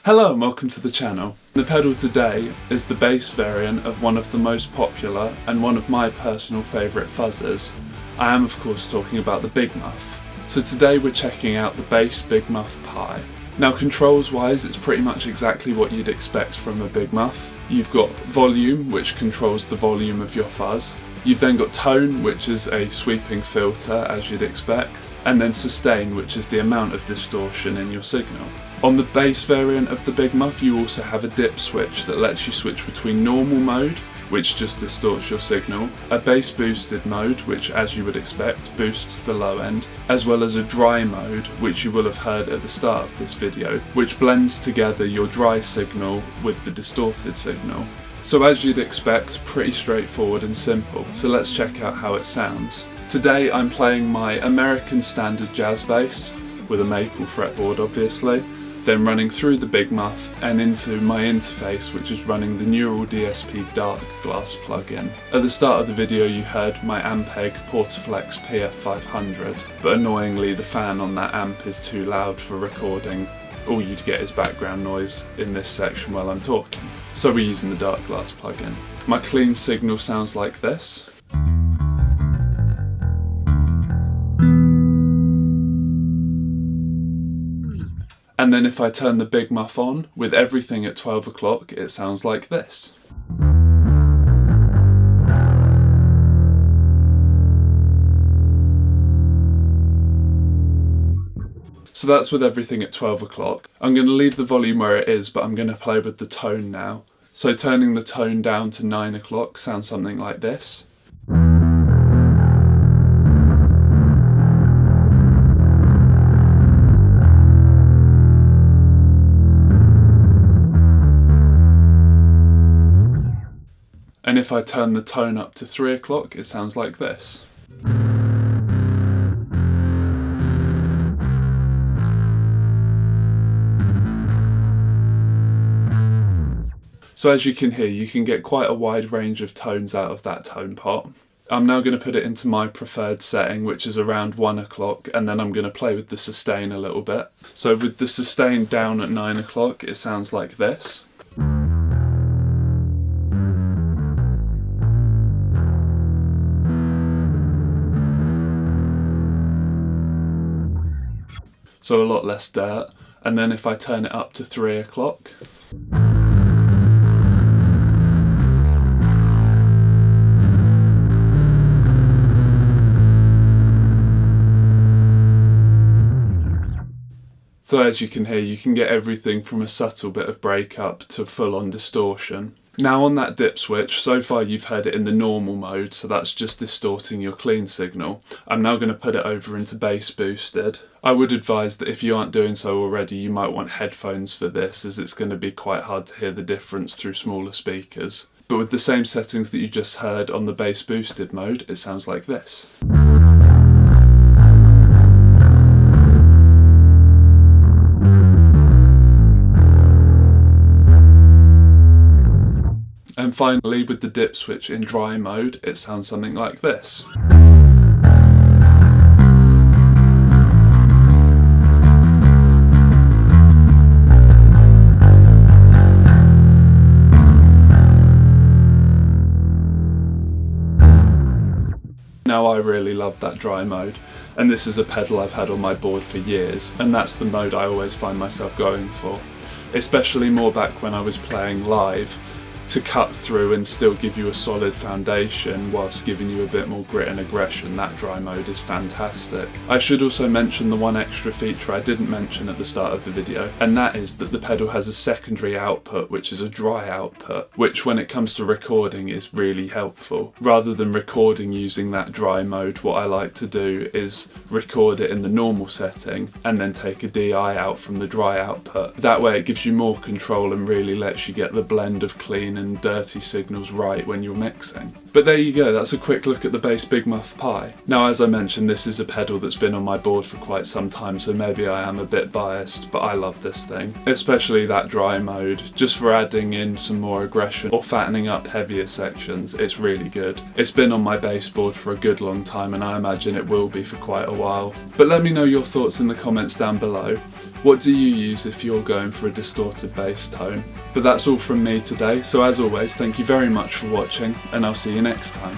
Hello and welcome to the channel. The pedal today is the bass variant of one of the most popular and one of my personal favourite fuzzers. I am of course talking about the Big Muff. So today we're checking out the bass Big Muff Pi. Now controls wise it's pretty much exactly what you'd expect from a Big Muff. You've got volume, which controls the volume of your fuzz. You've then got tone, which is a sweeping filter as you'd expect, and then sustain, which is the amount of distortion in your signal. On the bass variant of the Big Muff you also have a dip switch that lets you switch between normal mode, which just distorts your signal, a bass boosted mode, which as you would expect boosts the low end, as well as a dry mode, which you will have heard at the start of this video, which blends together your dry signal with the distorted signal. So as you'd expect, pretty straightforward and simple, so let's check out how it sounds. Today I'm playing my American standard jazz bass, with a maple fretboard obviously, then running through the Big Muff and into my interface, which is running the Neural DSP Dark Glass plugin. At the start of the video you heard my Ampeg Portaflex PF500, but annoyingly the fan on that amp is too loud for recording. All you'd get is background noise in this section while I'm talking. So we're using the Dark Glass plugin. My clean signal sounds like this. And then if I turn the Big Muff on, with everything at 12 o'clock, it sounds like this. So that's with everything at 12 o'clock. I'm going to leave the volume where it is, but I'm going to play with the tone now. So turning the tone down to 9 o'clock sounds something like this. And if I turn the tone up to 3 o'clock, it sounds like this. So as you can hear, you can get quite a wide range of tones out of that tone pot. I'm now going to put it into my preferred setting, which is around 1 o'clock, and then I'm going to play with the sustain a little bit. So with the sustain down at 9 o'clock, it sounds like this. So a lot less dirt. And then if I turn it up to 3 o'clock, so as you can hear, you can get everything from a subtle bit of breakup to full-on distortion. Now on that dip switch, so far you've heard it in the normal mode, so that's just distorting your clean signal. I'm now going to put it over into bass boosted. I would advise that if you aren't doing so already, you might want headphones for this, as it's going to be quite hard to hear the difference through smaller speakers. But with the same settings that you just heard on the bass boosted mode, it sounds like this. And finally, with the dip switch in dry mode, it sounds something like this. Now I really love that dry mode, and this is a pedal I've had on my board for years, and that's the mode I always find myself going for, especially more back when I was playing live. To cut through and still give you a solid foundation whilst giving you a bit more grit and aggression, that dry mode is fantastic. I should also mention the one extra feature I didn't mention at the start of the video, and that is that the pedal has a secondary output, which is a dry output, which when it comes to recording is really helpful. Rather than recording using that dry mode, what I like to do is record it in the normal setting and then take a DI out from the dry output. That way it gives you more control and really lets you get the blend of clean and dirty signals right when you're mixing. But there you go, that's a quick look at the bass Big Muff Pi. Now, as I mentioned, this is a pedal that's been on my board for quite some time, so maybe I am a bit biased, but I love this thing. Especially that dry mode, just for adding in some more aggression or fattening up heavier sections, it's really good. It's been on my bass board for a good long time, and I imagine it will be for quite a while. But let me know your thoughts in the comments down below. What do you use if you're going for a distorted bass tone? But that's all from me today, so as always, thank you very much for watching, and I'll see you next time.